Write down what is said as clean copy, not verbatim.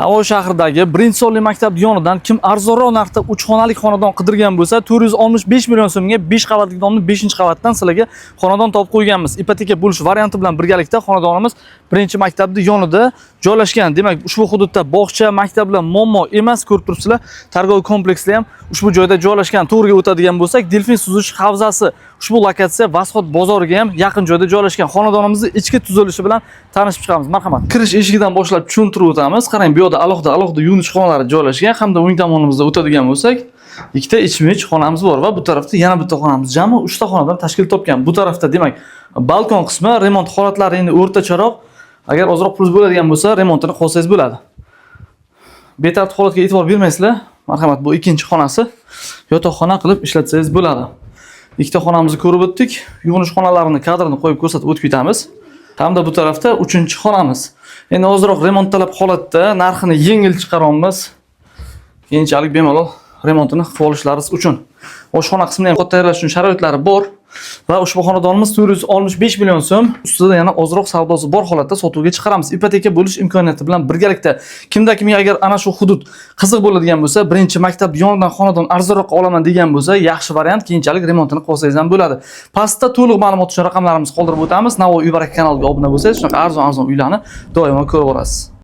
Navoiy shahridagi birinchi sonli maktab yonidan kim arzonroq narxda 3 xonali xonadon qidirgan bo'lsa, 465 million so'mga 5 qavatli domni 5-qavatdan sizlarga xonadon topib qo'yganmiz. Ipoteka bo'lish varianti bilan birgalikda xonadonimiz birinchi maktabning yonida joylashgan. Demak, ushbu hududda bog'cha, maktablar muammo emas, ko'rib turibsizlar. Targ'ov kompleksi ham ushbu joyda joylashgan. To'g'riga o'tadigan bo'lsak, Delfin suzish havzasi ushbu lokatsiya Vasxot bozoriga ham yaqin joyda joylashgan. Xonadonimizning ichki tuzilishi bilan tanishib chiqamiz. Marhamat. Kirish eshigidan boshlab tushuntirib o'tamiz. Qarang, bu yerda alohida yuvinish xonalari joylashgan hamda o'ng tomonimizda o'tadigan bo'lsak, ikkita ichma-ich xonamiz bor va bu tarafda yana bitta xonamiz. Jami 3 ta xonadan tashkil topgan. Bu tarafda demak, balkon qismi remont holatlari endi o'rtacharoq. Agar ozroq pul bo'ladigan bo'lsa, remontini qilsangiz bo'ladi. Betartib holatga e'tibor bermaysizlar. Marhamat, bu ikkinchi xonasi. Yotoqxona qilib ishlatsangiz bo'ladi. Ikkita xonamizni ko'rib o'tdik. Yuvinish xonalarini kadrini qo'yib ko'rsatib o'tib ketamiz. Hamda bu tarafda 3-xonamiz. Endi ozroq remont talab holatda narxini yengil chiqaramiz. Keyinchalik bemalol remontini qilib olishlaringiz uchun. Oshxona qismini ham tayyorlash uchun sharoitlari bor va ushbu xonadonimiz 465 million so'm ustida yana ozroq savdosi bor holatda sotuvga chiqaramiz. Ipoteka bo'lish imkoniyati bilan birgalikda kimga agar ana shu hudud qiziq bo'ladigan bo'lsa, birinchi maktab yonidan xonadon arzonroq olaman degan bo'lsa, yaxshi variant, keyinchalik remontini qilsangiz ham bo'ladi. Pastda to'liq ma'lumot uchun raqamlarimizni qoldirib o'tamiz. Navoiy uy baraka kanaliga obuna bo'lsangiz, shunaqa arzon uylarni doimo ko'rib olasiz.